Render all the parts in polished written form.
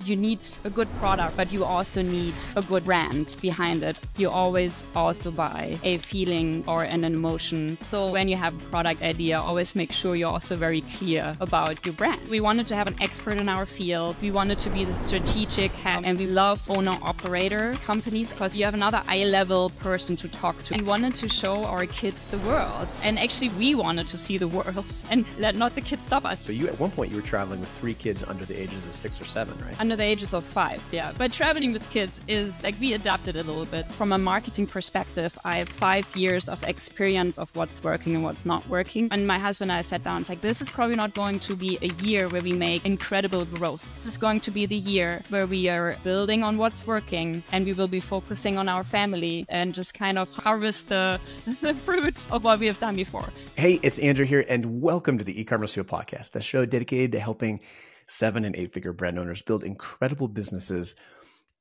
You need a good product, but you also need a good brand behind it. You always also buy a feeling or an emotion. So when you have a product idea, always make sure you're also very clear about your brand. We wanted to have an expert in our field. We wanted to be the strategic head, and we love owner-operator companies because you have another eye-level person to talk to. We wanted to show our kids the world, and actually we wanted to see the world and let not the kids stop us. So you, at one point, you were traveling with 3 kids under the ages of 6 or 7, right? Under the ages of 5, yeah. But traveling with kids is like, we adapted a little bit. From a marketing perspective, I have 5 years of experience of what's working and what's not working. And my husband and I sat down and like, this is probably not going to be a year where we make incredible growth. This is going to be the year where we are building on what's working, and we will be focusing on our family and just kind of harvest the fruits of what we have done before. Hey, it's Andrew here, and welcome to the eCommerceFuel podcast, the show dedicated to helping 7- and 8-figure brand owners build incredible businesses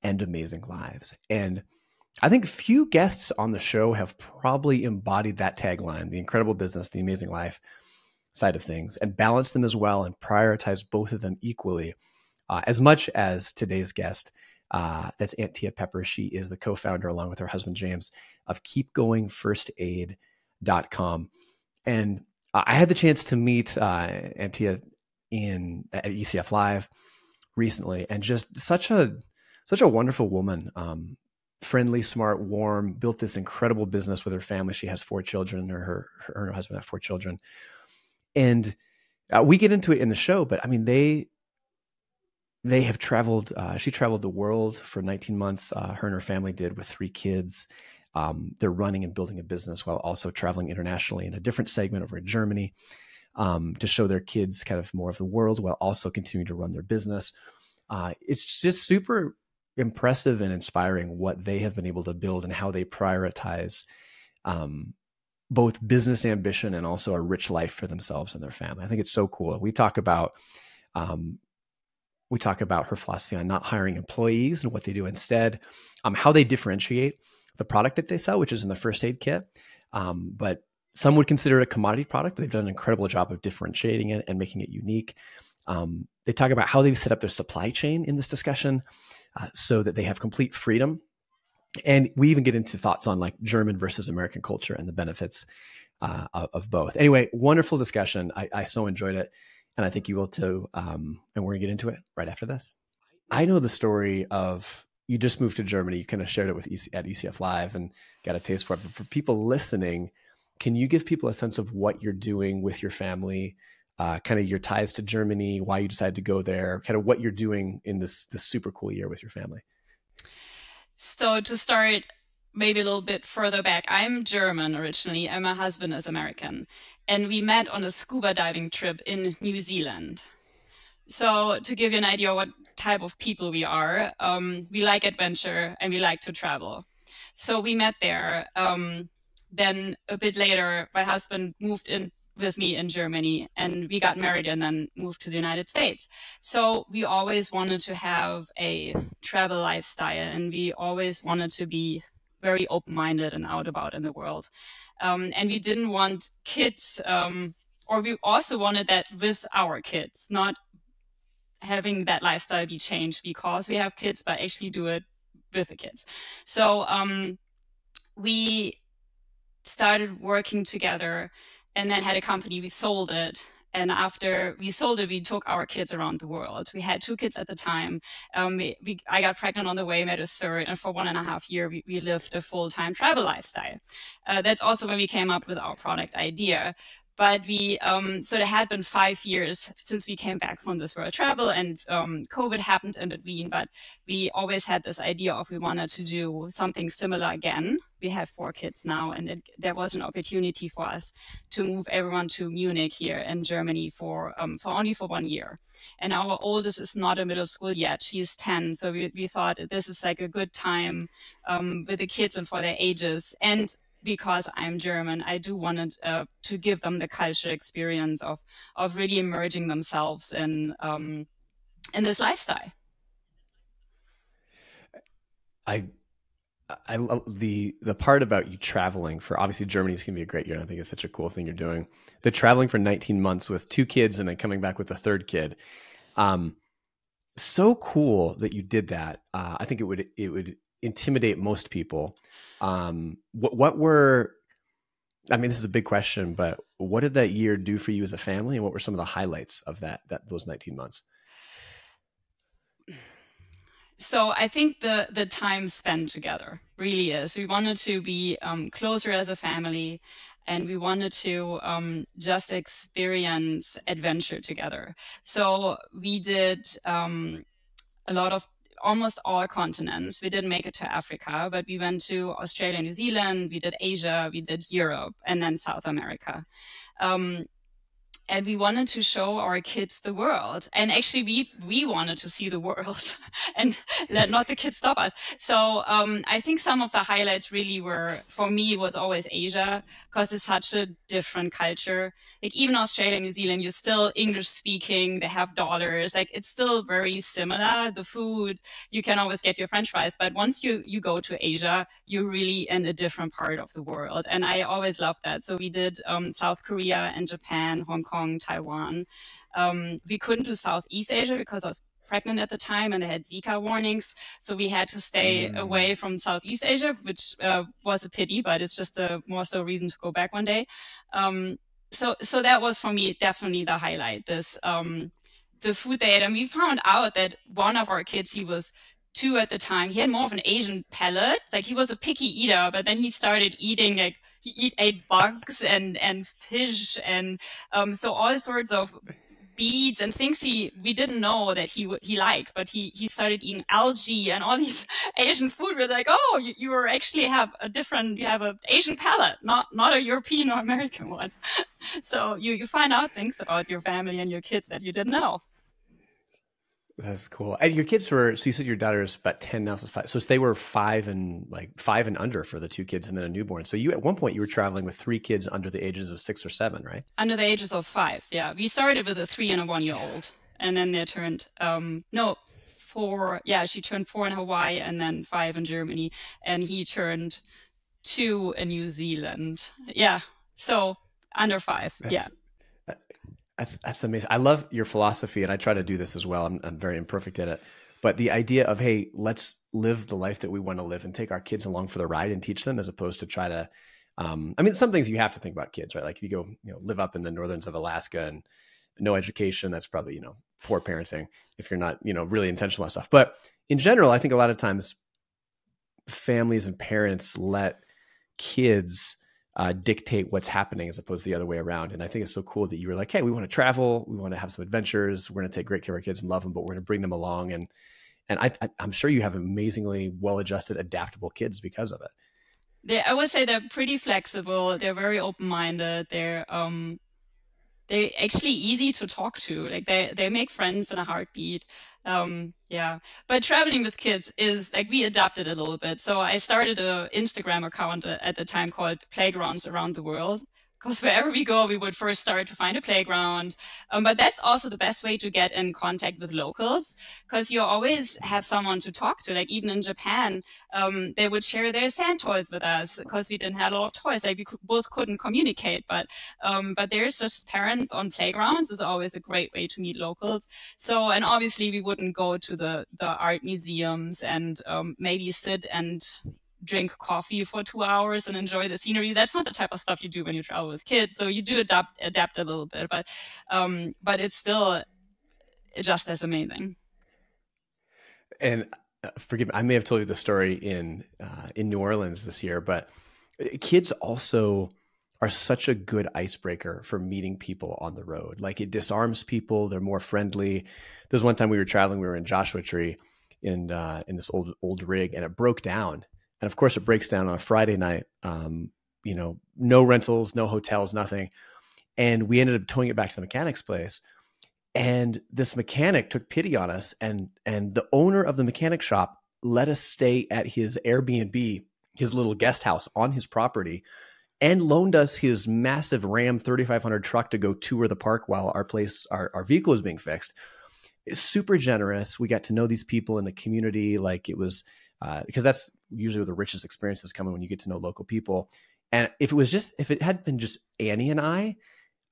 and amazing lives. And I think few guests on the show have probably embodied that tagline, the incredible business, the amazing life side of things, and balanced them as well and prioritized both of them equally, as much as today's guest. That's Antje Pepper. She is the co-founder, along with her husband, James, of KeepGoingFirstAid.com. And I had the chance to meet Antje at ECF Live recently, and just such a wonderful woman, friendly, smart, warm, built this incredible business with her family. She has 4 children, or her and her husband have 4 children. And we get into it in the show, but I mean, they have traveled, she traveled the world for 19 months. Her and her family did, with 3 kids. They're running and building a business while also traveling internationally in a different segment over in Germany, to show their kids kind of more of the world while also continuing to run their business. It's just super impressive and inspiring what they have been able to build and how they prioritize both business ambition and also a rich life for themselves and their family. I think it's so cool. We talk about her philosophy on not hiring employees and what they do instead, how they differentiate the product that they sell, which is in the first aid kit. But some would consider it a commodity product, but they've done an incredible job of differentiating it and making it unique. They talk about how they've set up their supply chain in this discussion, so that they have complete freedom. And we even get into thoughts on like German versus American culture and the benefits of both. Anyway, wonderful discussion. I so enjoyed it, and I think you will too. And we're gonna get into it right after this. I know the story of, you just moved to Germany. You kind of shared it with at ECF Live and got a taste for it. But for people listening, can you give people a sense of what you're doing with your family, kind of your ties to Germany, why you decided to go there, kind of what you're doing in this super cool year with your family? So to start maybe a little bit further back, I'm German originally, and my husband is American. And we met on a scuba diving trip in New Zealand. So to give you an idea what type of people we are, we like adventure and we like to travel. So we met there. Then a bit later, my husband moved in with me in Germany, and we got married and then moved to the United States. So we always wanted to have a travel lifestyle, and we always wanted to be very open-minded and out about in the world. And we didn't want kids, or we also wanted that with our kids, not having that lifestyle be changed because we have kids, but actually do it with the kids. So we started working together, and then had a company. We sold it. And after we sold it, we took our kids around the world. We had 2 kids at the time. I got pregnant on the way, met a third. And for 1.5 years, we lived a full-time travel lifestyle. That's also when we came up with our product idea. But so there had been 5 years since we came back from this world travel, and COVID happened in between. But we always had this idea of we wanted to do something similar again. We have 4 kids now, and there was an opportunity for us to move everyone to Munich here in Germany for only 1 year. And our oldest is not in middle school yet; she's 10. So we thought this is like a good time with the kids and for their ages. And because I'm German, I do want to give them the cultural experience of really immersing themselves in this lifestyle. I love the part about you traveling for, obviously Germany's gonna be a great year. And I think it's such a cool thing you're doing. The traveling for 19 months with 2 kids and then coming back with a 3rd kid. so cool that you did that. I think it would intimidate most people. What were, I mean, this is a big question, but what did that year do for you as a family, and what were some of the highlights of those 19 months? So I think the time spent together really is. We wanted to be closer as a family, and we wanted to just experience adventure together. So we did a lot of almost all continents. We didn't make it to Africa, but we went to Australia, New Zealand, we did Asia, we did Europe, and then South America. And we wanted to show our kids the world. And actually, we wanted to see the world and let not the kids stop us. So I think some of the highlights really were, for me, was always Asia, because it's such a different culture. Like even Australia, New Zealand, you're still English speaking. They have dollars. Like it's still very similar. The food, you can always get your French fries. But once you go to Asia, you're really in a different part of the world. And I always loved that. So we did South Korea and Japan, Hong Kong, Taiwan. We couldn't do Southeast Asia because I was pregnant at the time and they had Zika warnings. So we had to stay away from Southeast Asia, which was a pity, but it's just a more so reason to go back one day. So that was for me definitely the highlight, this the food they ate. And we found out that one of our kids, he was 2 at the time, he had more of an Asian palate. Like he was a picky eater, but then he started eating, like he ate bugs and fish and so all sorts of beads and things we didn't know that he liked, but he started eating algae and all these Asian food. We're like, oh, you actually have you have an Asian palate, not a European or American one. So you find out things about your family and your kids that you didn't know. That's cool. And your kids were, so you said your daughter's about 10 now, so 5. So they were 5 and under for the 2 kids and then a newborn. So you, at one point you were traveling with 3 kids under the ages of 6 or 7, right? Under the ages of 5. Yeah. We started with a 3 and a 1-year-old, and then they turned, 4. Yeah. She turned 4 in Hawaii and then 5 in Germany, and he turned 2 in New Zealand. Yeah. So under 5. Yeah. That's amazing. I love your philosophy, and I try to do this as well. I'm very imperfect at it, but the idea of, hey, let's live the life that we want to live and take our kids along for the ride and teach them, as opposed to try to. I mean, some things you have to think about kids, right? Like if you go, live up in the northerns of Alaska and no education, that's probably poor parenting if you're not really intentional about stuff. But in general, I think a lot of times families and parents let kids dictate what's happening as opposed to the other way around. And I think it's so cool that you were like, hey, we want to travel, we want to have some adventures, we're going to take great care of our kids and love them, but we're going to bring them along. And I'm sure you have amazingly well-adjusted, adaptable kids because of it. I would say they're pretty flexible. They're very open-minded. They're actually easy to talk to. Like they make friends in a heartbeat. Yeah. But traveling with kids is like, we adapted a little bit. So I started an Instagram account at the time called Playgrounds Around the World. Because wherever we go, we would first start to find a playground. But that's also the best way to get in contact with locals, because you always have someone to talk to. Like even in Japan, they would share their sand toys with us because we didn't have a lot of toys. Like we both couldn't communicate. But there's just parents on playgrounds is always a great way to meet locals. So, and obviously we wouldn't go to the art museums and maybe sit and drink coffee for 2 hours and enjoy the scenery. That's not the type of stuff you do when you travel with kids. So you do adapt a little bit, but it's still just as amazing. And forgive me, I may have told you the story in New Orleans this year, but kids also are such a good icebreaker for meeting people on the road. Like it disarms people. They're more friendly. There's one time we were traveling, we were in Joshua Tree in this old rig, and it broke down. And of course, it breaks down on a Friday night. No rentals, no hotels, nothing. And we ended up towing it back to the mechanic's place. And this mechanic took pity on us, and the owner of the mechanic shop let us stay at his Airbnb, his little guest house on his property, and loaned us his massive Ram 3500 truck to go tour the park while our vehicle was being fixed. It's super generous. We got to know these people in the community. Like it was, because that's usually where the richest experiences come in, when you get to know local people. And if it had been just Annie and I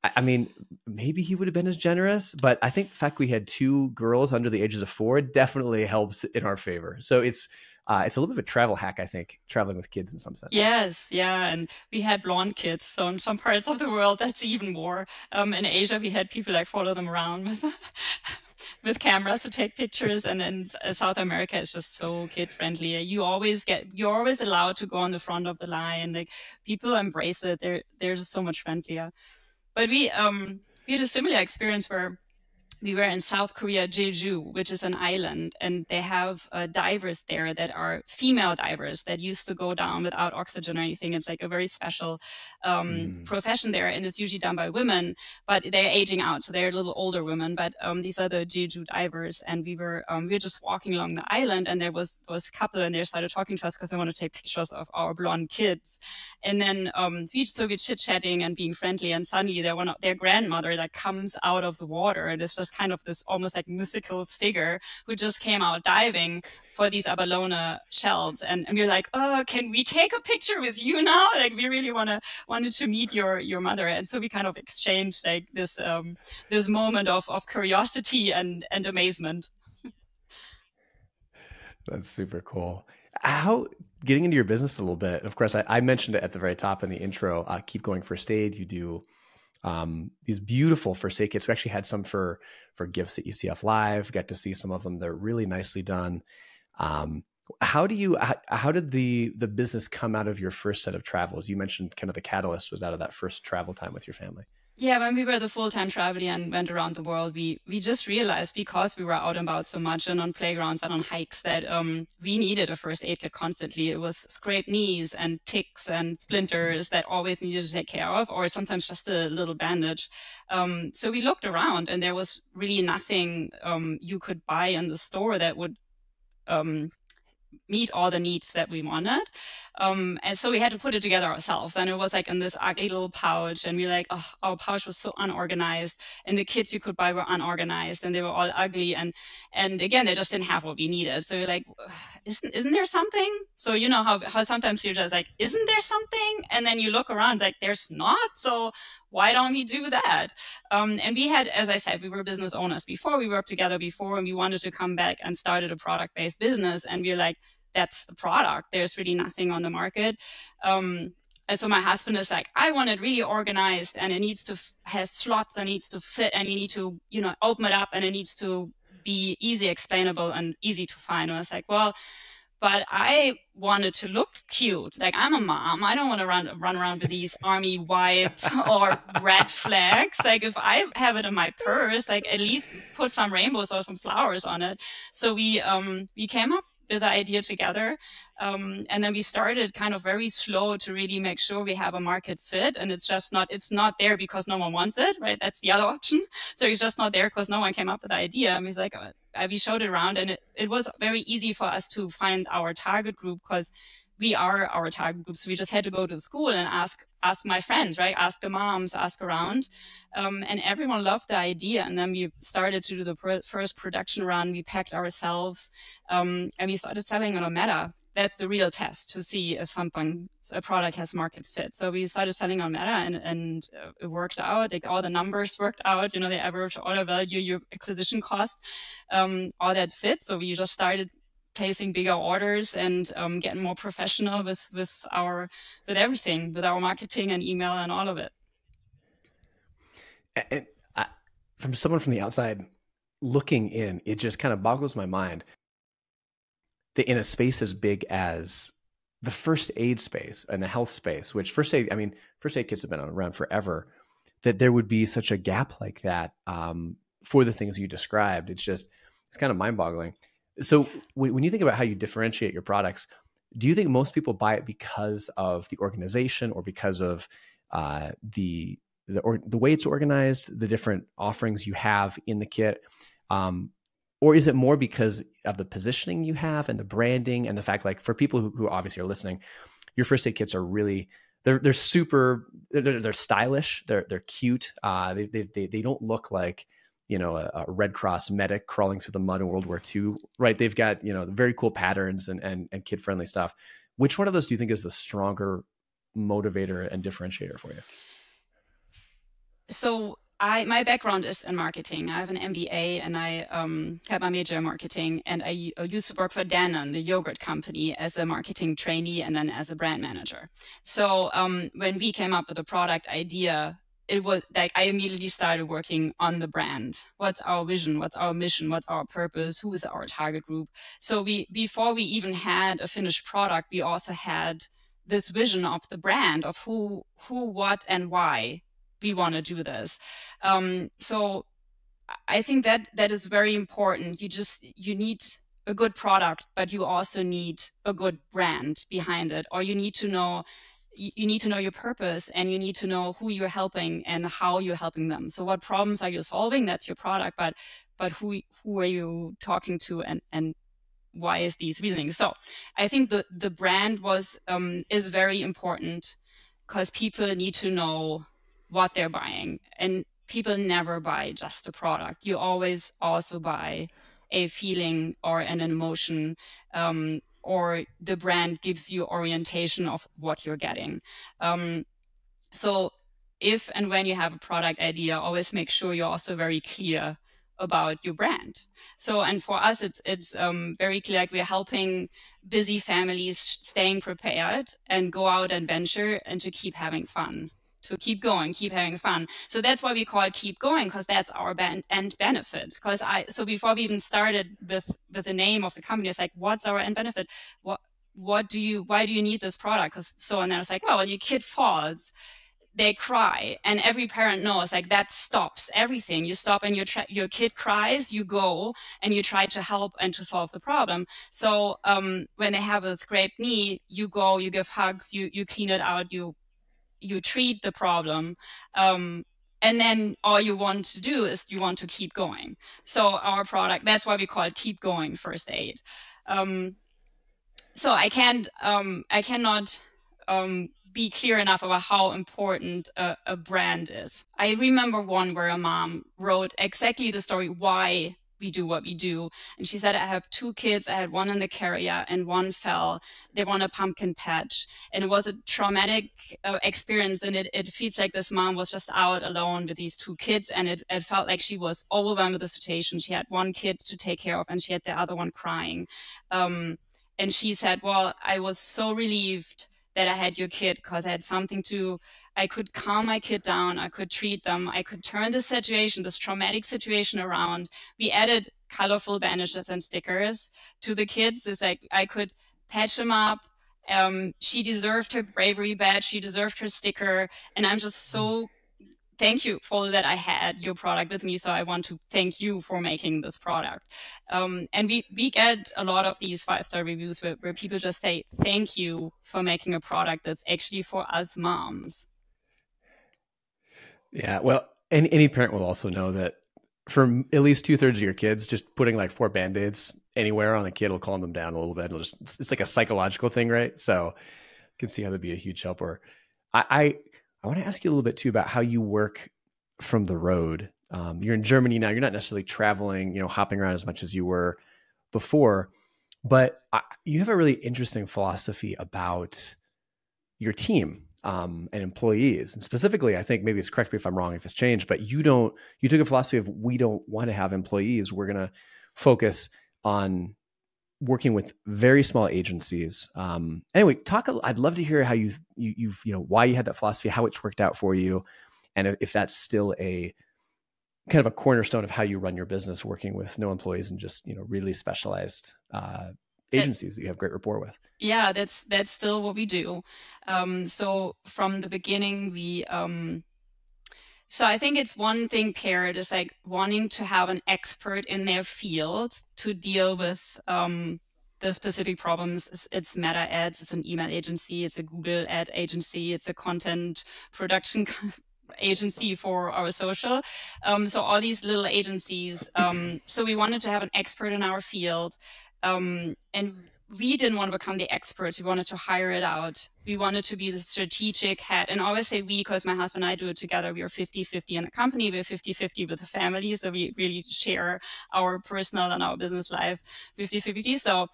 I mean, maybe he would have been as generous, but I think the fact we had 2 girls under the ages of 4 definitely helps in our favor. So it's a little bit of a travel hack, I think, traveling with kids in some senses. Yes, yeah, and we had blonde kids. So in some parts of the world, that's even more. In Asia, we had people like follow them around with with cameras to take pictures, and in South America, it's just so kid friendly. You're always allowed to go on the front of the line. Like people embrace it. They're just so much friendlier. But we had a similar experience where we were in South Korea, Jeju, which is an island, and they have divers there that are female divers that used to go down without oxygen or anything. It's like a very special profession there, and it's usually done by women, but they're aging out, so they're a little older women. But these are the Jeju divers, and we were just walking along the island, and there was a couple, and they started talking to us because they want to take pictures of our blonde kids, and then we're chit chatting and being friendly, and suddenly their grandmother like comes out of the water, and it's just kind of this almost like mythical figure who just came out diving for these abalone shells. And we're like, oh, can we take a picture with you now? Like we really wanted to meet your mother. And so we kind of exchanged like this moment of curiosity and amazement. That's super cool. How, getting into your business a little bit, of course, I mentioned it at the very top in the intro, Keep Going First Aid. You do these beautiful first aid kits. We actually had some for gifts at ECF Live. Got to see some of them. They're really nicely done. How did the business come out of your first set of travels? You mentioned kind of the catalyst was out of that first travel time with your family. Yeah, when we were the full-time traveler and went around the world, we just realized, because we were out and about so much and on playgrounds and on hikes, that we needed a first aid kit constantly. It was scraped knees and ticks and splinters that always needed to take care of, or sometimes just a little bandage. So we looked around, and there was really nothing you could buy in the store that would meet all the needs that we wanted. And so we had to put it together ourselves. And it was like in this ugly little pouch. And we like, oh, our pouch was so unorganized. And the kits you could buy were unorganized, and they were all ugly. And again, they just didn't have what we needed. So you're like, isn't there something? So you know how sometimes you're just like, isn't there something? And then you look around like, there's not. So why don't we do that? And we had, as I said, we were business owners before. We worked together before, and we wanted to come back and started a product-based business. And we're like, that's the product. There's really nothing on the market. And so my husband is like, I want it really organized, and it needs to have slots, and needs to fit, and you need to, open it up, and it needs to be easy explainable and easy to find. And I was like, well, but I wanted to look cute. Like, I'm a mom. I don't want to run around with these army white or red flags. Like, if I have it in my purse, like at least put some rainbows or some flowers on it. So we came up with the idea together. And then we started kind of very slow to really make sure we have a market fit. And it's not there because no one wants it, right? That's the other option. So it's just not there because no one came up with the idea. And we was like, we showed it around, and it was very easy for us to find our target group, because we are our target group. So we just had to go to school and ask my friends, right? Ask the moms, ask around. And everyone loved the idea. And then we started to do the first production run. We packed ourselves, and we started selling on a Meta. That's the real test to see if a product has market fit. So we started selling on Meta, and it worked out. Like, all the numbers worked out, the average order value, your acquisition cost, all that fit. So we just started placing bigger orders and getting more professional with everything, with our marketing and email and all of it. And from someone from the outside looking in, it just kind of boggles my mind that in a space as big as the first aid space and the health space, which first aid kits have been around forever, that there would be such a gap like that for the things you described. It's kind of mind-boggling. So when you think about how you differentiate your products, do you think most people buy it because of the organization, or because of the way it's organized, the different offerings you have in the kit? Or is it more because of the positioning you have and the branding, and the fact, like, for people who obviously are listening, your first aid kits are really, they're stylish. They're cute. They don't look like, a Red Cross medic crawling through the mud in World War II, right? They've got, very cool patterns and kid-friendly stuff. Which one of those do you think is the stronger motivator and differentiator for you? So my background is in marketing. I have an MBA and I had my major in marketing, and I used to work for Danone, the yogurt company, as a marketing trainee and then as a brand manager. So when we came up with a product idea, it was like I immediately started working on the brand. What's our vision? What's our mission? What's our purpose? Who is our target group? So before we even had a finished product, we also had this vision of the brand, of who, what, and why we want to do this. So I think that is very important. You need a good product, but you also need a good brand behind it, or you need to know your purpose, and you need to know who you're helping and how you're helping them. So what problems are you solving? That's your product, but who are you talking to, and why is these reasoning? So I think the brand is very important, because people need to know what they're buying, and people never buy just a product. You always also buy a feeling or an emotion, or the brand gives you orientation of what you're getting. So if and when you have a product idea, always make sure you're also very clear about your brand. So, and for us, it's very clear, like we're helping busy families staying prepared and go out and venture and to keep having fun, to keep going, keep having fun. So that's why we call it Keep Going, because that's our end benefit. So before we even started with the name of the company, it's like, what's our end benefit? Why do you need this product? And then it's like, well, when your kid falls, they cry, and every parent knows, like, that stops everything. You stop, and your kid cries, you go and you try to help and to solve the problem. So when they have a scraped knee, you go, you give hugs, you clean it out, you treat the problem, and then all you want to do is you want to keep going. So our product, that's why we call it Keep Going First Aid. So I cannot be clear enough about how important a brand is. I remember one where a mom wrote exactly the story why we do what we do. And she said, I have 2 kids. I had one in the carrier and one fell. They won a pumpkin patch. And it was a traumatic experience. And it feels like this mom was just out alone with these 2 kids. And it felt like she was overwhelmed with the situation. She had one kid to take care of, and she had the other one crying. And she said, well, I was so relieved that I had your kid, because I had something I could calm my kid down, I could treat them, I could turn this situation, this traumatic situation around. We added colorful bandages and stickers to the kids. It's like I could patch them up. She deserved her bravery badge, she deserved her sticker, and I'm just so thankful that I had your product with me. So I want to thank you for making this product. And we get a lot of these 5-star reviews where people just say, thank you for making a product that's actually for us moms. Yeah, well, any parent will also know that for at least 2/3 of your kids, just putting like 4 Band-Aids anywhere on a kid will calm them down a little bit. It's like a psychological thing, right? So you can see how that'd be a huge helper. I want to ask you a little bit too about how you work from the road. You're in Germany now. You're not necessarily traveling, hopping around as much as you were before, but you have a really interesting philosophy about your team and employees. And specifically, I think, maybe it's, correct me if I'm wrong, if it's changed, but you took a philosophy of, we don't want to have employees. We're going to focus on working with very small agencies. Anyway, I'd love to hear how you've why you had that philosophy, how it's worked out for you, and if that's still a kind of a cornerstone of how you run your business, working with no employees and just, really specialized agencies that you have great rapport with. Yeah, that's still what we do. So from the beginning, so I think it's one thing paired is like wanting to have an expert in their field to deal with the specific problems. It's Meta Ads, it's an email agency, it's a Google ad agency, it's a content production agency for our social. So all these little agencies. So we wanted to have an expert in our field. And we didn't want to become the experts. We wanted to hire it out. We wanted to be the strategic head. And I always say we, because my husband and I do it together. We are 50-50 in the company. We're 50-50 with the family. So we really share our personal and our business life 50-50. So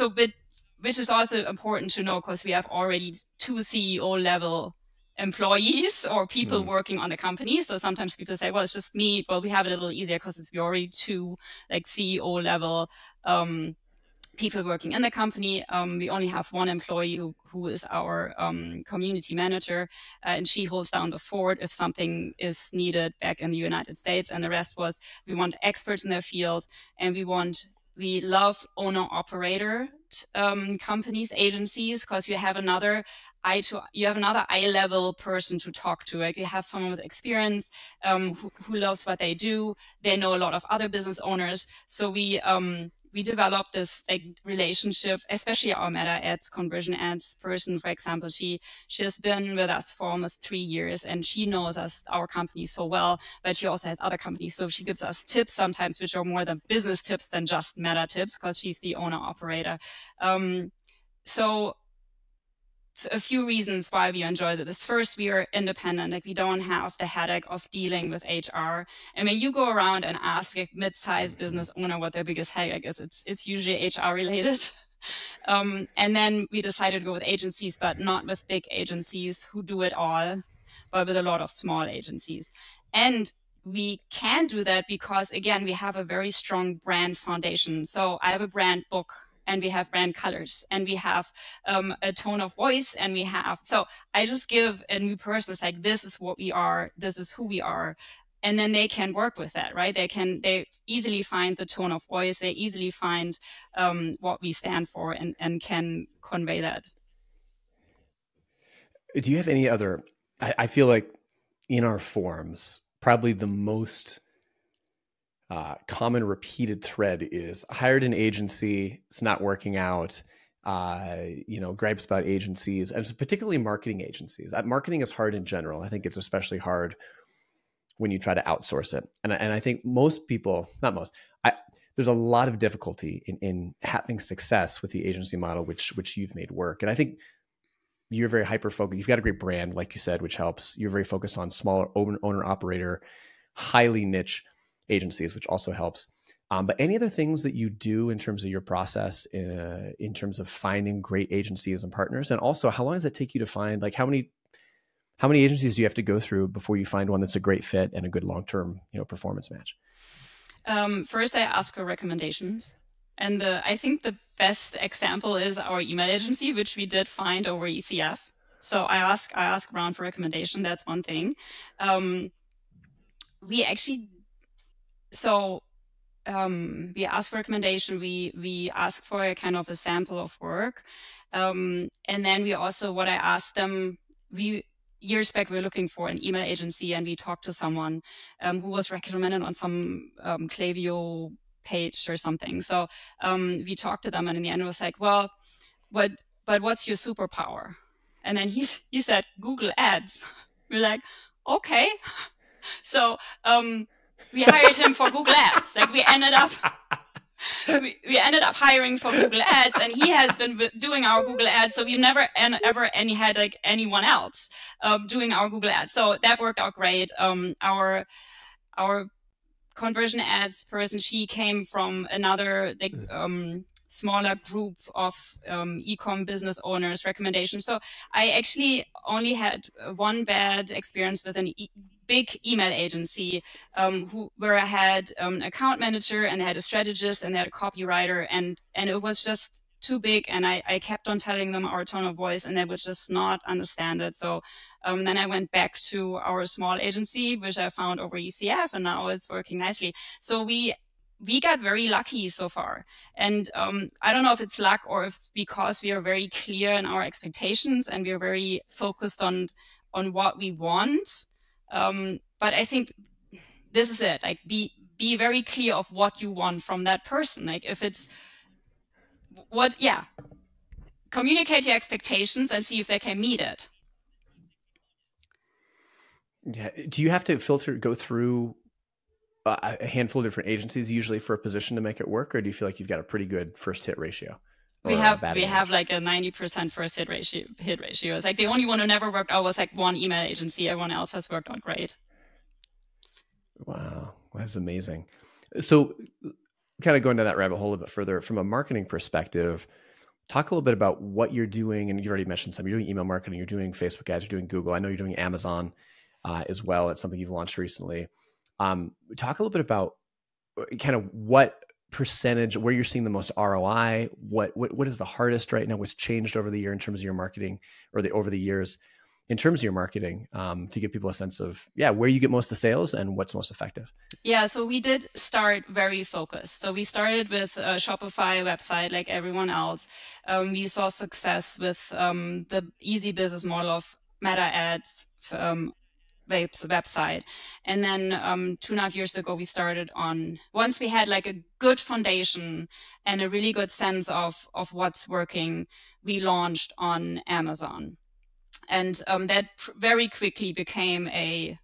which is also important to know, because we have already 2 CEO level employees or people working on the company. So sometimes people say, well, it's just me. Well, we have it a little easier because we're already two like CEO level people working in the company. We only have one employee who is our community manager, and she holds down the fort if something is needed back in the United States. And the rest was, we want experts in their field, and we love owner-operator companies, agencies, because you have another eye-level person to talk to. Like you have someone with experience who loves what they do. They know a lot of other business owners. So we developed this like relationship, especially our meta ads, conversion ads person, for example. She has been with us for almost 3 years, and she knows our company so well, but she also has other companies. So she gives us tips sometimes, which are more the business tips than just meta tips, because she's the owner operator. So a few reasons why we enjoy this. First, we are independent. Like we don't have the headache of dealing with HR. And when you go around and ask a mid-sized business owner what their biggest headache is, it's usually HR related. And then we decided to go with agencies, but not with big agencies who do it all, but with a lot of small agencies. And we can do that because, again, we have a very strong brand foundation. So I have a brand book, and we have brand colors, and we have a tone of voice, and so I just give a new person, it's like, this is what we are, this is who we are. And then they can work with that, right? They easily find the tone of voice, they easily find what we stand for, and can convey that. Do you have any other, I feel like in our forums, probably the most common repeated thread is hired an agency, it's not working out, gripes about agencies, and particularly marketing agencies. Marketing is hard in general. I think it's especially hard when you try to outsource it. And I think most people, not most, there's a lot of difficulty in having success with the agency model, which you've made work. And I think you're very hyper-focused. You've got a great brand, like you said, which helps. You're very focused on smaller owner-operator, highly niche agencies, which also helps. But any other things that you do in terms of your process, in terms of finding great agencies and partners? And also, how long does it take you to find, like, how many agencies do you have to go through before you find one that's a great fit and a good long-term, performance match? First, I ask for recommendations. And I think the best example is our email agency, which we did find over ECF. So I ask around for recommendation. That's one thing. We ask for recommendation. We ask for a kind of a sample of work. And then we also, what I asked them, years back, we were looking for an email agency, and we talked to someone who was recommended on some Klaviyo page or something. So we talked to them, and in the end it was like, well, but what's your superpower? And then he said, Google Ads. We're like, okay. So we hired him for Google Ads. Like we ended up hiring for Google Ads, and he has been doing our Google Ads. So we've never ever had like anyone else doing our Google Ads. So that worked out great. Our conversion ads person, she came from another smaller group of e-com business owners recommendation. So I actually only had one bad experience with big email agency where I had an account manager, and they had a strategist, and they had a copywriter, and it was just too big, and I kept on telling them our tone of voice, and they would just not understand it. So then I went back to our small agency, which I found over ECF, and now it's working nicely. So we got very lucky so far. And I don't know if it's luck or if it's because we are very clear in our expectations, and we are very focused on what we want. But I think this is it. Like be very clear of what you want from that person. Like if it's communicate your expectations and see if they can meet it. Yeah. Do you have to go through a handful of different agencies usually for a position to make it work, or do you feel like you've got a pretty good first hit ratio? We have like a 90% first hit ratio. It's like the only one who never worked out was like one email agency. Everyone else has worked out great. Wow, that's amazing. So kind of going down that rabbit hole a bit further, from a marketing perspective, talk a little bit about what you're doing. And you already mentioned some. You're doing email marketing, you're doing Facebook ads, you're doing Google. I know you're doing Amazon as well. It's something you've launched recently. Talk a little bit about kind of what percentage, where you're seeing the most ROI, what is the hardest right now, what's changed over the year in terms of your marketing, or over the years in terms of your marketing, to give people a sense of, where you get most of the sales and what's most effective. Yeah, so we did start very focused. So we started with a Shopify website like everyone else. We saw success with the easy business model of Meta ads, website. And then 2.5 years ago, we started on, once we had like a good foundation and a really good sense of what's working, we launched on Amazon. And that very quickly became a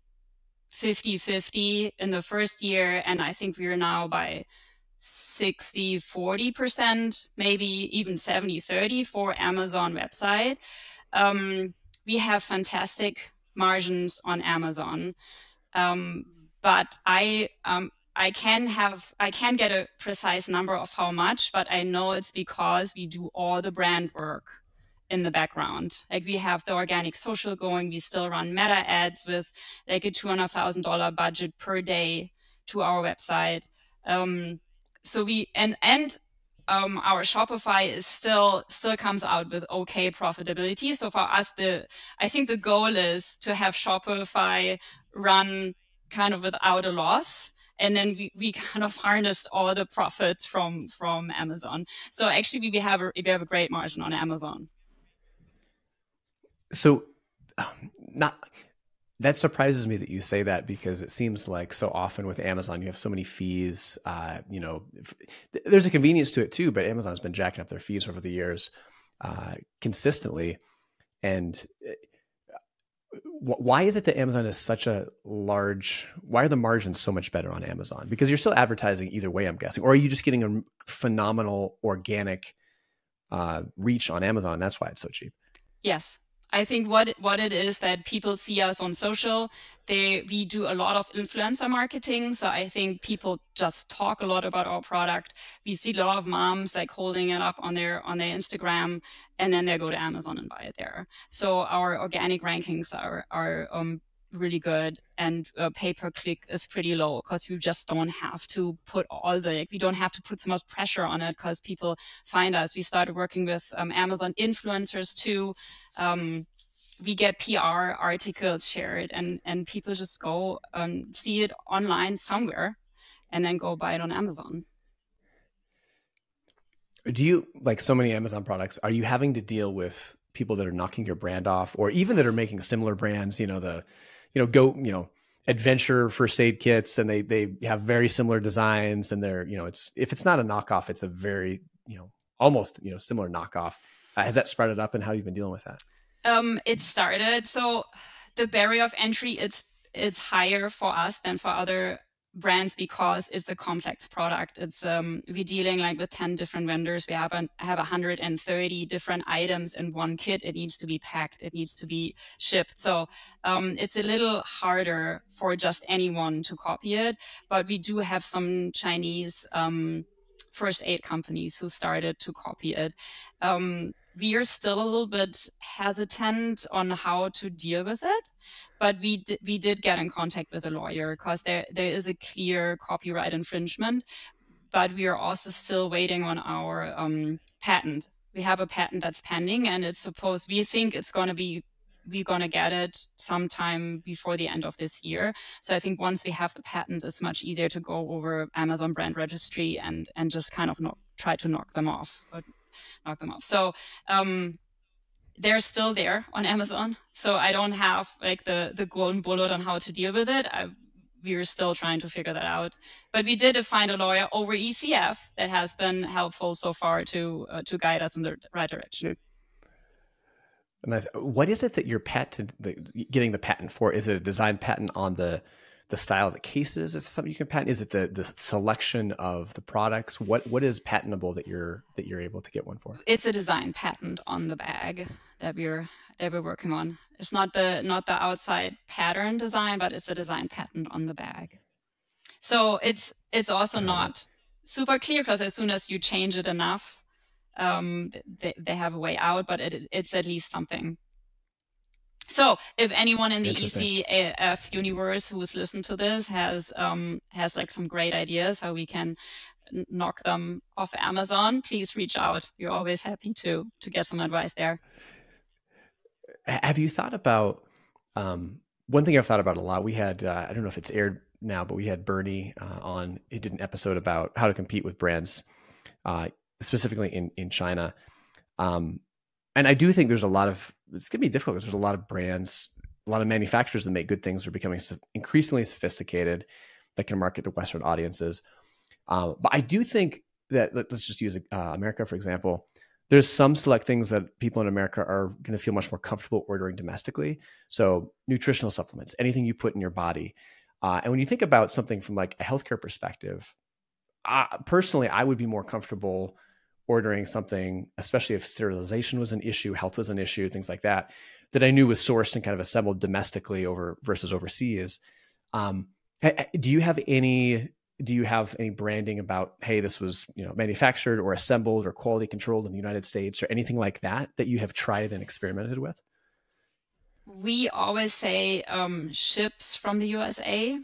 50-50 in the first year. And I think we're now by 60-40%, maybe even 70-30 for Amazon website. We have fantastic margins on Amazon. But I can't get a precise number of how much, but I know it's because we do all the brand work in the background. Like we have the organic social going, we still run Meta ads with like a $200,000 budget per day to our website. So we our Shopify is still comes out with okay profitability. So for us, I think the goal is to have Shopify run kind of without a loss. And then we kind of harnessed all the profits from Amazon. So actually we have a great margin on Amazon. So that surprises me that you say that, because it seems like so often with Amazon, you have so many fees. There's a convenience to it too, but Amazon's been jacking up their fees over the years consistently. And why is it that Amazon is such a large, why are the margins so much better on Amazon? Because you're still advertising either way, I'm guessing. Or are you just getting a phenomenal organic reach on Amazon, and that's why it's so cheap? Yes. I think what it is that people see us on social, we do a lot of influencer marketing. So I think people just talk a lot about our product. We see a lot of moms like holding it up on their Instagram, and then they go to Amazon and buy it there. So our organic rankings are really good, and pay per click is pretty low, because we just don't have to put we don't have to put so much pressure on it, because people find us. We started working with Amazon influencers too. We get PR articles shared, and people just go see it online somewhere and then go buy it on Amazon. Do you, like so many Amazon products, are you having to deal with people that are knocking your brand off, or even that are making similar brands, adventure first aid kits, and they have very similar designs, and they're, if it's not a knockoff, it's a very, almost, similar knockoff. Has that spread up, and how you've been dealing with that? It started, so the barrier of entry, it's higher for us than for other brands, because it's a complex product. It's we're dealing like with 10 different vendors. We have 130 different items in one kit. It needs to be packed, it needs to be shipped. So it's a little harder for just anyone to copy it, but we do have some Chinese first aid companies who started to copy it. We are still a little bit hesitant on how to deal with it, but we did get in contact with a lawyer, because there is a clear copyright infringement, but we are also still waiting on our patent. We have a patent that's pending, and we think we're going to get it sometime before the end of this year. So I think once we have the patent, it's much easier to go over Amazon brand registry and just kind of try to knock them off. So they're still there on Amazon. So I don't have like the golden bullet on how to deal with it. We're still trying to figure that out. But we did find a lawyer over ECF that has been helpful so far to guide us in the right direction. And what is it that you're getting the patent for? Is it a design patent on the style of the cases? Is it something you can patent? Is it the selection of the products? What is patentable that you're able to get one for? It's a design patent on the bag that we're working on. It's not the outside pattern design, but it's a design patent on the bag. So it's also not super clear, because as soon as you change it enough, they have a way out, but it's at least something. So if anyone in the ECF universe who's listened to this has like some great ideas how we can knock them off Amazon, please reach out. We're always happy to get some advice there. Have you thought about one thing I've thought about a lot? We had I don't know if it's aired now, but we had Bernie on. He did an episode about how to compete with brands, specifically in China. And I do think there's a lot of, it's going to be difficult because there's a lot of brands, a lot of manufacturers that make good things are becoming increasingly sophisticated that can market to Western audiences. But I do think that, let's just use America, for example. There's some select things that people in America are going to feel much more comfortable ordering domestically. So nutritional supplements, anything you put in your body. And when you think about something from like a healthcare perspective, personally, I would be more comfortable ordering something, especially if sterilization was an issue, health was an issue, things like that, that I knew was sourced and kind of assembled domestically versus overseas. Do you have any branding about, hey, this was, manufactured or assembled or quality controlled in the United States or anything like that you have tried and experimented with? We always say ships from the USA.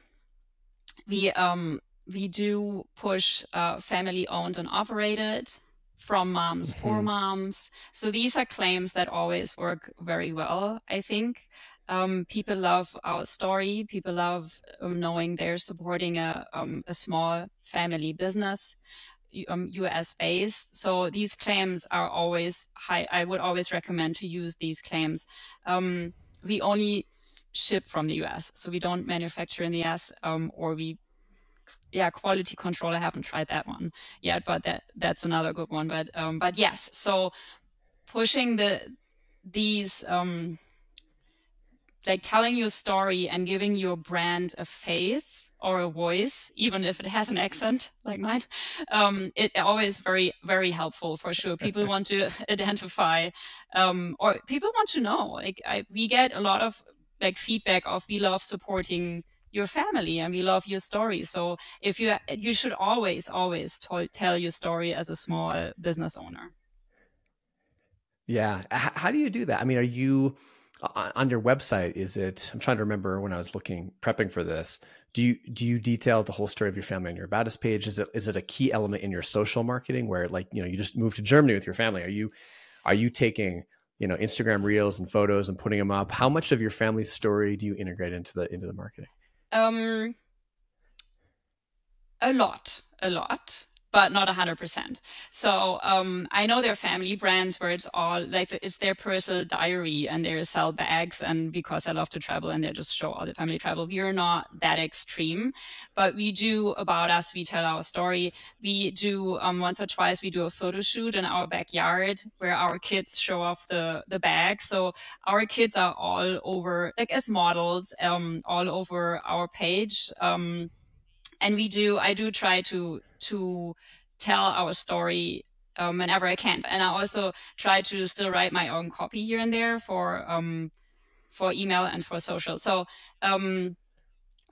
We do push family owned and operated, from moms for moms. So these are claims that always work very well, I think. People love our story. People love knowing they're supporting a small family business, US based. So these claims are always high. I would always recommend to use these claims. We only ship from the US, so we don't manufacture in the US, quality control. I haven't tried that one yet, but that's another good one. But yes, so pushing these like telling your story and giving your brand a face or a voice, even if it has an accent like mine, it always very, very helpful for sure. People want to identify, or people want to know. Like we get a lot of like feedback of, we love supporting your family and we love your story. So if you should always tell your story as a small business owner. Yeah. How do you do that? I mean, are you on your website? Is it, I'm trying to remember when I was prepping for this, do you detail the whole story of your family on your about us page? Is it a key element in your social marketing where, like, you just moved to Germany with your family? Are you taking, Instagram reels and photos and putting them up? How much of your family's story do you integrate into the marketing? A lot, but not 100%. So I know there are family brands where it's all like, it's their personal diary and they sell bags, and because I love to travel and they just show all the family travel. We are not that extreme, but we do about us. We tell our story. We do once or twice, we do a photo shoot in our backyard where our kids show off the bag. So our kids are all over, like as models, all over our page. And I do try to tell our story whenever I can. And I also try to still write my own copy here and there for email and for social. So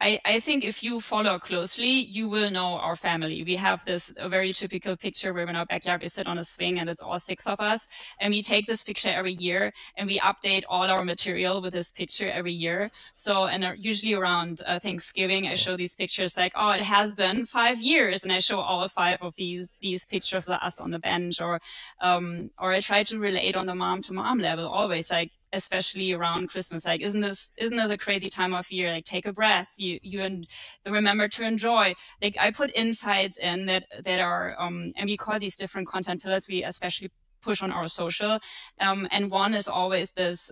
I think if you follow closely, you will know our family. We have a very typical picture where in our backyard we sit on a swing and it's all 6 of us. And we take this picture every year and we update all our material with this picture every year. So, and usually around Thanksgiving, I show these pictures like, oh, it has been 5 years. And I show all 5 of these pictures of us on the bench, or I try to relate on the mom to mom level always, like, especially around Christmas, like, isn't this a crazy time of year? Like, take a breath. You remember to enjoy. Like, I put insights in that are, and we call these different content pillars. We especially push on our social. And one is always this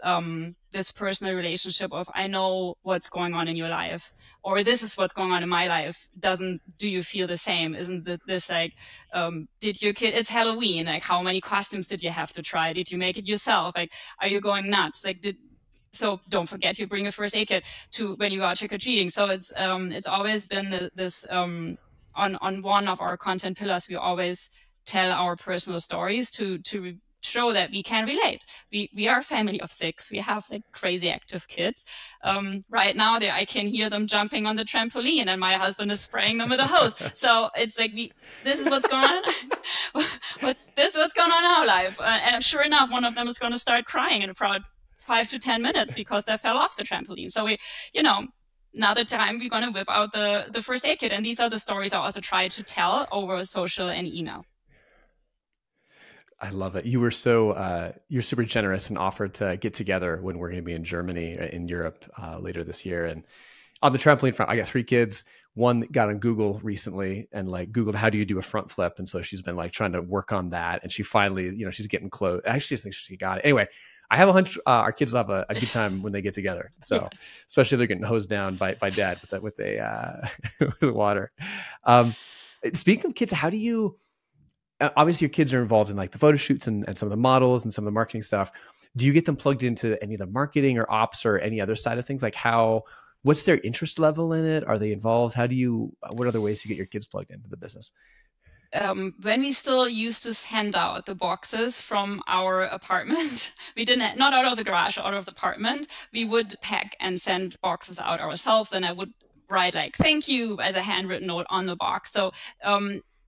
personal relationship of, I know what's going on in your life, or this is what's going on in my life. Do you feel the same? Isn't this like, did your kid, it's Halloween, like how many costumes did you have to try? Did you make it yourself? Like, are you going nuts? Like, so don't forget you bring a first aid kit to when you go out trick-or-treating. So it's always been this, on one of our content pillars, we always tell our personal stories to show that we can relate. We are a family of 6. We have like crazy active kids. Right now, I can hear them jumping on the trampoline, and my husband is spraying them with a hose. So it's like this is what's going on. What's going on in our life? And sure enough, one of them is going to start crying in about 5 to 10 minutes because they fell off the trampoline. So another time we're going to whip out the first aid kit. And these are the stories I also try to tell over social and email. I love it. You're super generous and offered to get together when we're going to be in Germany, in Europe later this year. And on the trampoline front, I got 3 kids. One got on Google recently and like Googled how do you do a front flip. And so she's been like trying to work on that. And she finally, she's getting close. Actually, I think she got it. Anyway, I have a hunch our kids will have a good time when they get together. So yes. Especially if they're getting hosed down by dad with the water. Speaking of kids, how do you, obviously your kids are involved in like the photo shoots and some of the models and some of the marketing stuff. Do you get them plugged into any of the marketing or ops or any other side of things? Like what's their interest level in it? Are they involved? What other ways to get your kids plugged into the business? When we still used to hand out the boxes from our apartment, we didn't, not out of the garage, out of the apartment, we would pack and send boxes out ourselves. And I would write like, thank you as a handwritten note on the box. So,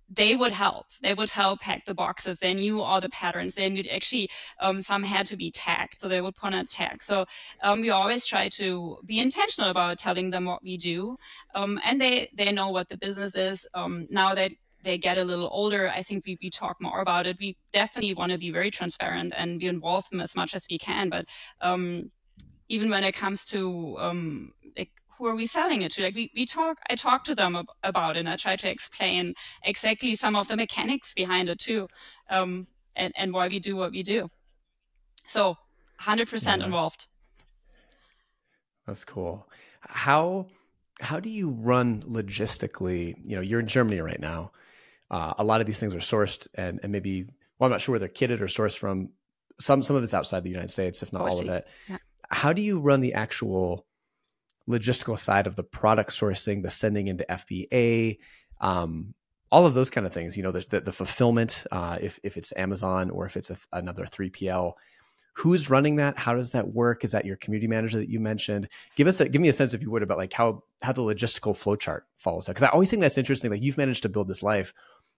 they would help. They would help pack the boxes. They knew all the patterns. They knew actually some had to be tagged, so they would put on a tag. So we always try to be intentional about telling them what we do, and they know what the business is. Now that they get a little older, I think we talk more about it. We definitely want to be very transparent and be involved in as much as we can. But even when it comes to like, who are we selling it to? Like I talk to them about it, and I try to explain exactly some of the mechanics behind it too, and why we do what we do. So 100% involved. That's cool. How do you run logistically? You're in Germany right now. A lot of these things are sourced and maybe, well, I'm not sure where they're kitted or sourced from. Some of it's outside the United States, if not all of it. Yeah. How do you run the actual logistical side of the product sourcing, the sending into FBA, all of those kind of things, the fulfillment, if it's Amazon or if it's another 3PL, who's running that? How does that work? Is that your community manager that you mentioned? Give me a sense, if you would, about like how the logistical flow chart follows that. Because I always think that's interesting. Like you've managed to build this life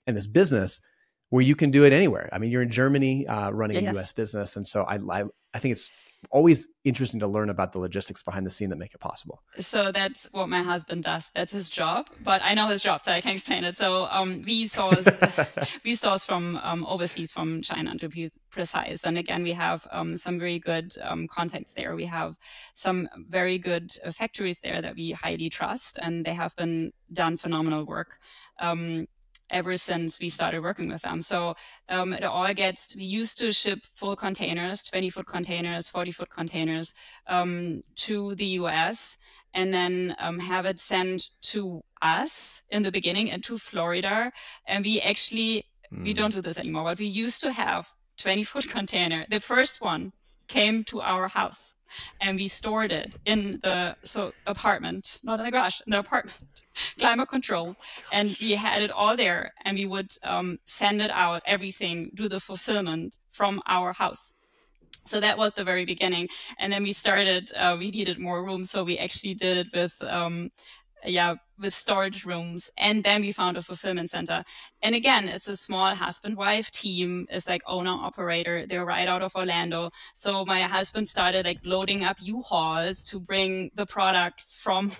and this business where you can do it anywhere. I mean, you're in Germany running a US business. And so I think it's always interesting to learn about the logistics behind the scene that make it possible. So that's what my husband does. That's his job, but I know his job, so I can explain it. So we source from overseas, from China to be precise. And again, we have some very good contacts there. We have some very good factories there that we highly trust, and they have done phenomenal work ever since we started working with them. So it all we used to ship full containers, 20-foot containers, 40-foot containers to the US, and then have it sent to us in the beginning and to Florida. And we don't do this anymore, but we used to have 20-foot container. The first one came to our house, and we stored it in the apartment, not in the garage, in the apartment, climate control. And we had it all there, and we would send it out, everything, do the fulfillment from our house. So that was the very beginning. And then we started, we needed more room, so we actually did it with storage rooms. And then we found a fulfillment center. And again, it's a small husband-wife team. It's like owner-operator. They're right out of Orlando. So my husband started like loading up U-Hauls to bring the products from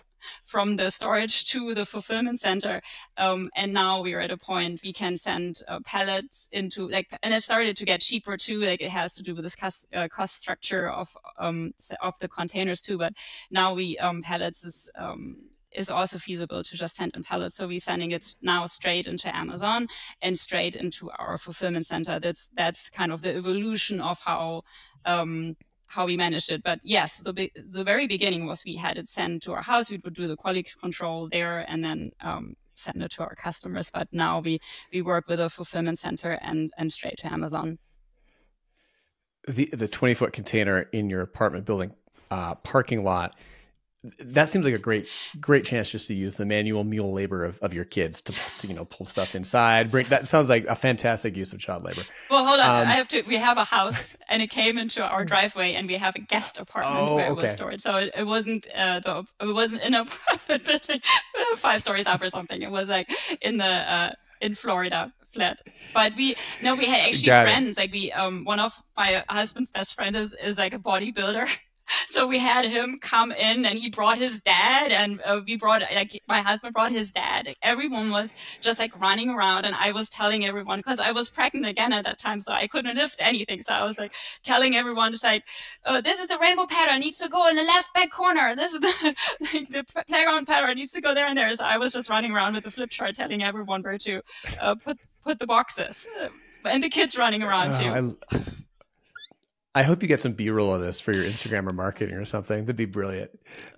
the storage to the fulfillment center. And now we're at a point we can send pallets into and it started to get cheaper too. Like it has to do with this cost structure of the containers too. But now pallets is also feasible to just send in pallets. So we're sending it now straight into Amazon and straight into our fulfillment center. That's kind of the evolution of how we managed it. But yes, the very beginning was we had it sent to our house. We would do the quality control there and then send it to our customers. But now we work with a fulfillment center and straight to Amazon. The 20-foot container in your apartment building parking lot, that seems like a great chance just to use the manual mule labor of your kids to pull stuff inside. That sounds like a fantastic use of child labor. Well, hold on. We have a house and it came into our driveway and we have a guest apartment where it was stored. So it wasn't it wasn't in a building 5 stories up or something. It was like in Florida flat. But we had actually friends. Like one of my husband's best friends is like a bodybuilder. So we had him come in and he brought his dad and my husband brought his dad. Everyone was just like running around and I was telling everyone, because I was pregnant again at that time, so I couldn't lift anything. So I was like telling everyone, it's like, this is the rainbow pattern, needs to go in the left back corner. This is the playground pattern, needs to go there and there. So I was just running around with the flip chart telling everyone where to put the boxes. And the kids running around too. I hope you get some B-roll of this for your Instagram or marketing or something. That'd be brilliant.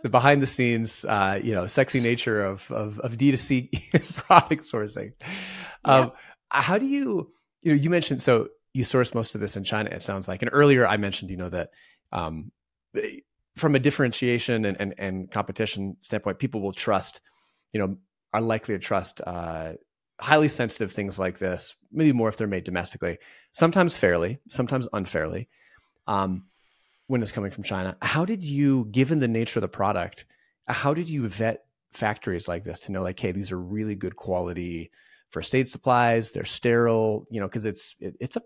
The behind the scenes, sexy nature of D2C product sourcing. Yeah. How do you mentioned, so you source most of this in China, it sounds like. And earlier I mentioned, that from a differentiation and competition standpoint, people will trust, are likely to trust highly sensitive things like this, maybe more if they're made domestically, sometimes fairly, sometimes unfairly. When it's coming from China, how did you, given the nature of the product, how did you vet factories like this to know, like, hey, these are really good quality first aid supplies, they're sterile, because it's a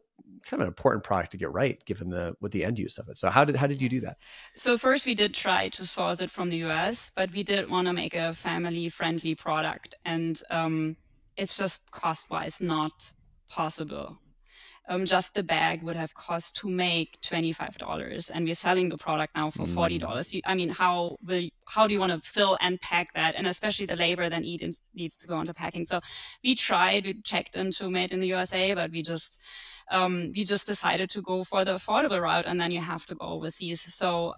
kind of an important product to get right, given what the end use of it. So how did you do that? So first we did try to source it from the US, but we did want to make a family friendly product, and it's just cost-wise not possible. Just the bag would have cost to make $25, and we're selling the product now for $40. I mean, how do you want to fill and pack that? And especially the labor that needs to go into packing. So we checked into made in the USA, but we just decided to go for the affordable route, and then you have to go overseas. So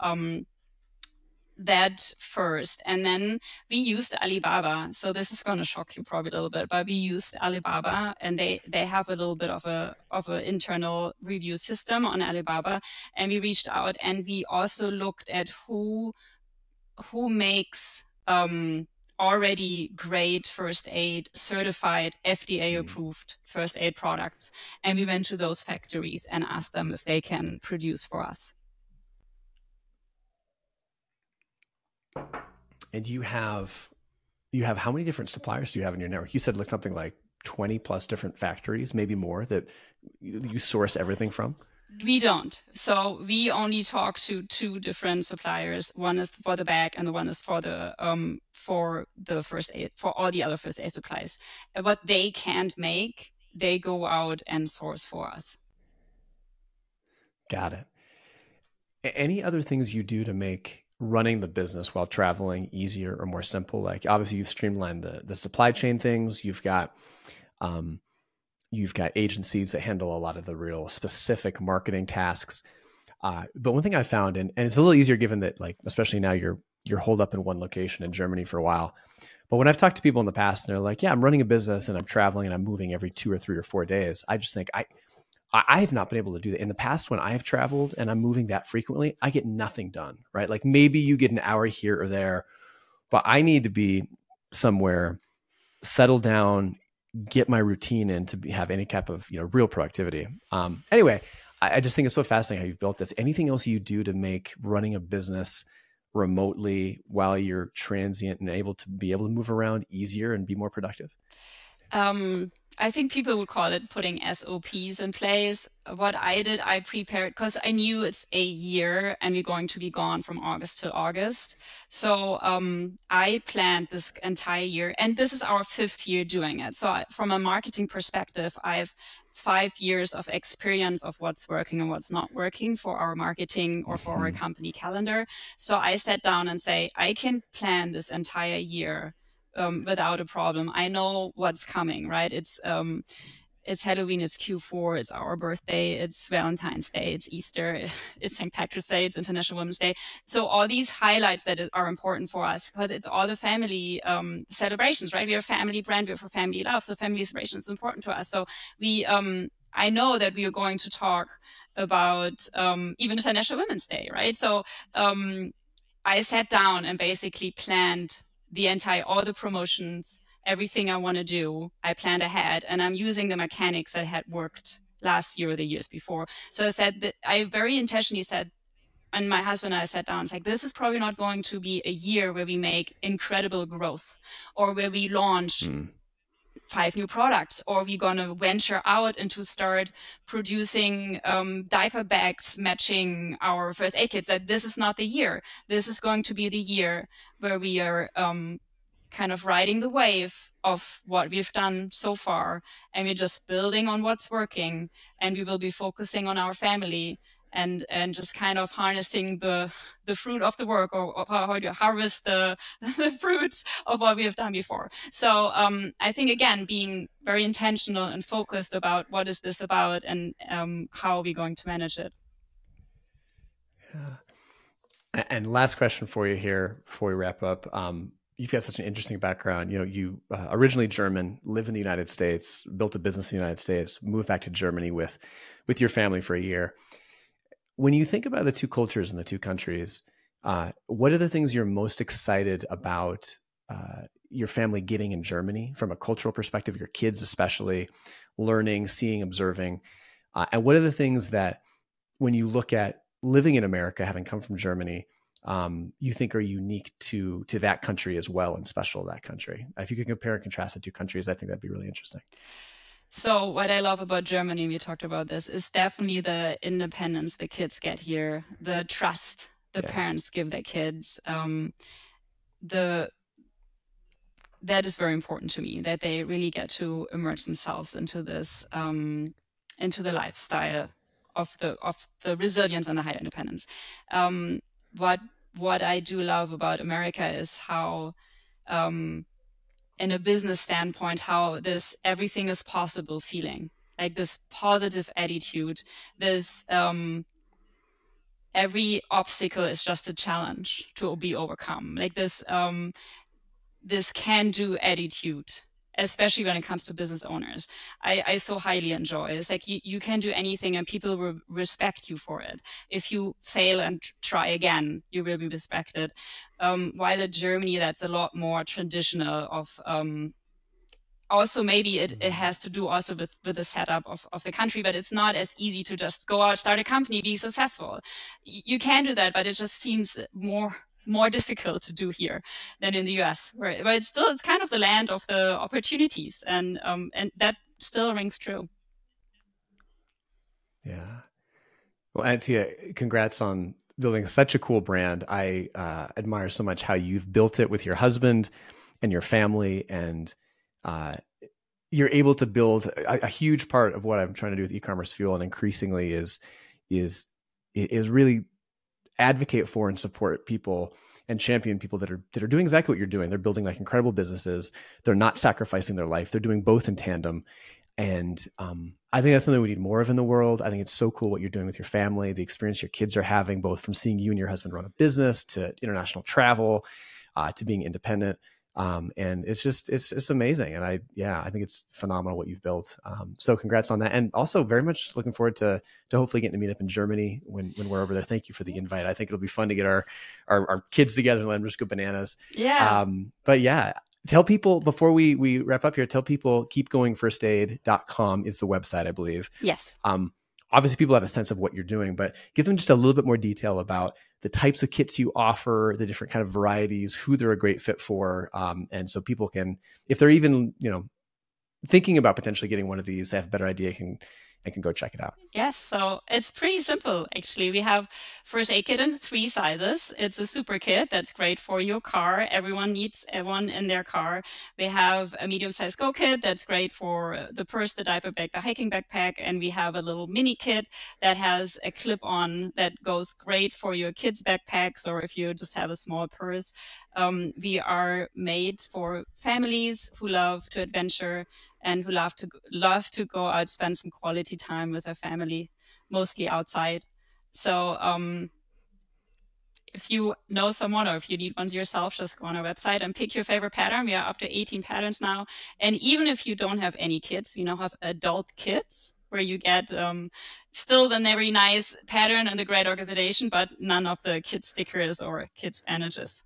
that first, and then we used Alibaba. So this is going to shock you probably a little bit, but we used Alibaba, and they have a little bit of an internal review system on Alibaba, and we reached out and we also looked at who makes already great first aid certified FDA approved first aid products, and we went to those factories and asked them if they can produce for us. And you have how many different suppliers do you have in your network? You said something like 20 plus different factories, maybe more, that you source everything from? We don't. So we only talk to 2 different suppliers. One is for the bag and the one is for the first aid, for all the other first aid supplies. What they can't make, they go out and source for us. Got it. Any other things you do to make running the business while traveling easier or more simple? Like, obviously you've streamlined the supply chain things. You've got agencies that handle a lot of the real specific marketing tasks. But one thing I found, and it's a little easier given that, like, especially now you're holed up in one location in Germany for a while. But when I've talked to people in the past, and they're like, yeah, I'm running a business and I'm traveling and I'm moving every 2 or 3 or 4 days. I just think I have not been able to do that. In the past, when I have traveled and I'm moving that frequently, I get nothing done, right? Like, maybe you get an hour here or there, but I need to be somewhere, settle down, get my routine in to have any type of, real productivity. Anyway, I just think it's so fascinating how you've built this. Anything else you do to make running a business remotely while you're transient and able to move around easier and be more productive? I think people would call it putting SOPs in place. What I did, I prepared, because I knew it's a year and we're going to be gone from August to August. So I planned this entire year, and this is our 5th year doing it. So from a marketing perspective, I have 5 years of experience of what's working and what's not working for our marketing or for our company calendar. So I sat down and say, I can plan this entire year without a problem. I know what's coming, right? It's Halloween, it's Q4, it's our birthday, it's Valentine's Day, it's Easter, it's St. Patrick's Day, it's International Women's Day. So all these highlights that are important for us, because it's all the family celebrations, right? We are a family brand, we're for family love, so family celebration is important to us. So I know that we are going to talk about even International Women's Day, right? So I sat down and basically planned all the promotions, everything I want to do. I planned ahead, and I'm using the mechanics that had worked last year or the years before. So I said that I very intentionally said, and my husband and I sat down, it's like, this is probably not going to be a year where we make incredible growth or where we launch 5 new products, or we're going to venture out and to start producing diaper bags matching our first aid kits. That this is not the year. This is going to be the year where we are kind of riding the wave of what we've done so far, and we're just building on what's working, and we will be focusing on our family and just kind of harnessing the fruit of the work, or how do you harvest the fruits of what we have done before. So I think, again, being very intentional and focused about what is this about and how are we going to manage it. Yeah. And last question for you here before we wrap up. You've got such an interesting background. You know, you originally German, live in the United States, built a business in the United States, moved back to Germany with your family for a year. When you think about the two cultures in the two countries, what are the things you're most excited about your family getting in Germany from a cultural perspective, your kids especially, learning, seeing, observing? And what are the things that, when you look at living in America, having come from Germany, you think are unique to that country as well and special to that country? If you could compare and contrast the two countries, I think that'd be really interesting. So what I love about Germany, we talked about this, is definitely the independence the kids get here, the trust the parents give their kids. That is very important to me, that they really get to immerse themselves into this, into the lifestyle of the resilience and the higher independence. What I do love about America is how, in a business standpoint, how this everything is possible feeling, like this positive attitude, this every obstacle is just a challenge to be overcome, like this this can-do attitude, especially when it comes to business owners. I so highly enjoy. It's like you can do anything and people will respect you for it. If you fail and try again, you will be respected. While in Germany, that's a lot more traditional of, also maybe it has to do also with the setup of the country, but it's not as easy to just go out, start a company, be successful. You can do that, but it just seems more difficult to do here than in the US, where it's kind of the land of the opportunities, and that still rings true. Yeah. Well, Antje, congrats on building such a cool brand. I admire so much how you've built it with your husband and your family, and you're able to build a huge part of what I'm trying to do with eCommerceFuel, and increasingly is really advocate for and support people and champion people that are doing exactly what you're doing. They're building like incredible businesses. They're not sacrificing their life. They're doing both in tandem. And I think that's something we need more of in the world. I think it's so cool what you're doing with your family, the experience your kids are having, both from seeing you and your husband run a business to international travel, to being independent. And it's amazing. And I think it's phenomenal what you've built. So congrats on that. And also very much looking forward to hopefully getting to meet up in Germany when we're over there. Thank you for the invite. I think it'll be fun to get our kids together and let them just go bananas. Yeah. But yeah, tell people before we wrap up here, keepgoingfirstaid.com is the website, I believe. Yes. Obviously people have a sense of what you're doing, but give them just a little bit more detail about the types of kits you offer, the different kind of varieties, who they're a great fit for. And so people can, if they're even, thinking about potentially getting one of these, they have a better idea, can go check it out. Yes, so it's pretty simple, actually. We have first aid kit in 3 sizes. It's a super kit that's great for your car. Everyone needs one in their car. We have a medium-sized go kit that's great for the purse, the diaper bag, the hiking backpack. And we have a little mini kit that has a clip-on that goes great for your kids' backpacks, or if you just have a small purse. We are made for families who love to adventure and who love to go out, spend some quality time with their family, mostly outside. So if you know someone, or if you need one yourself, just go on our website and pick your favorite pattern. We are up to 18 patterns now. And even if you don't have any kids, we now have adult kits where you get still the very nice pattern and the great organization, but none of the kids stickers or kids bandages.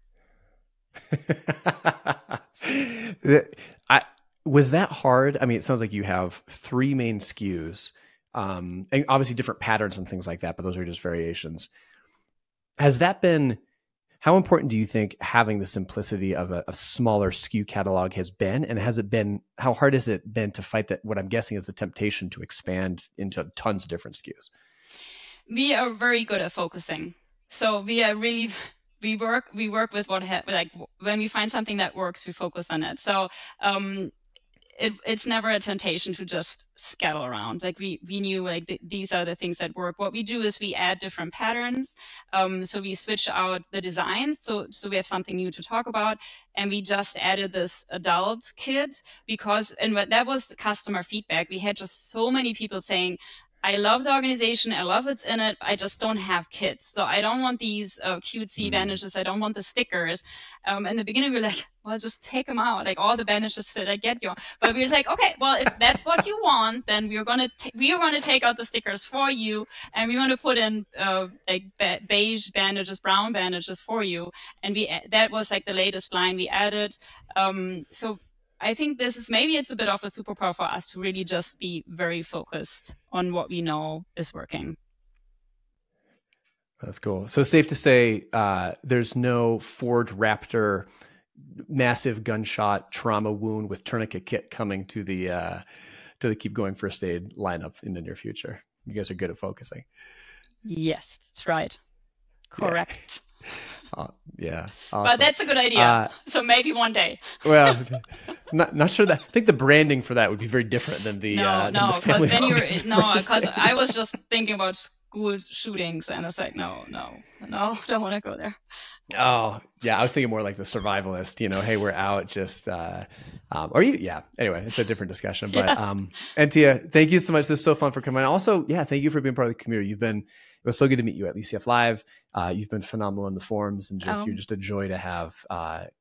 Was that hard? I mean, it sounds like you have 3 main SKUs, and obviously different patterns and things like that, but those are just variations. Has that been, how important do you think having the simplicity of a smaller SKU catalog has been? And how hard has it been to fight that, what I'm guessing is the temptation to expand into tons of different SKUs? We are very good at focusing. So we work with like when we find something that works, we focus on it. So it's never a temptation to just scuttle around. Like we knew like these are the things that work. What we do is we add different patterns. So we switch out the design. So we have something new to talk about. And we just added this adult kit because, and that was customer feedback. We had just so many people saying, I love the organization. I love what's in it. I just don't have kids. So I don't want these cutesy bandages. I don't want the stickers. In the beginning, we were like, well, just take them out. Like all the bandages fit. I get you. But we were like, okay, well, if that's what you want, then we are going to take out the stickers for you. And we're going to put in like beige bandages, brown bandages for you. And that was like the latest line we added. So I think maybe it's a bit of a superpower for us to really just be very focused on what we know is working. That's cool. So safe to say there's no Ford Raptor massive gunshot trauma wound with tourniquet kit coming to the Keep Going First Aid lineup in the near future. You guys are good at focusing. Yes, that's right. Correct. Yeah. Awesome. But that's a good idea. So maybe one day. Well, not sure that. I think the branding for that would be very different than the because then because I was just thinking about school shootings and it's like no, don't want to go there. Oh yeah, I was thinking more like the survivalist. Hey, we're out. Just Anyway, it's a different discussion. But Antje, thank you so much. This is so fun for coming. Also, thank you for being part of the community. It was so good to meet you at ECF Live. You've been phenomenal in the forums, and you're just a joy to have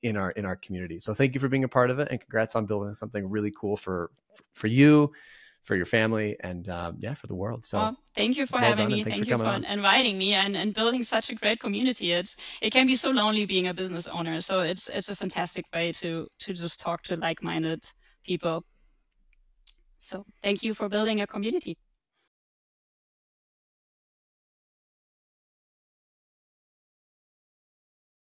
in our community. So thank you for being a part of it, and congrats on building something really cool for you, for your family, and for the world. So thank you for having me. Thank you for inviting me and building such a great community. It can be so lonely being a business owner. So it's a fantastic way to just talk to like-minded people. So thank you for building a community.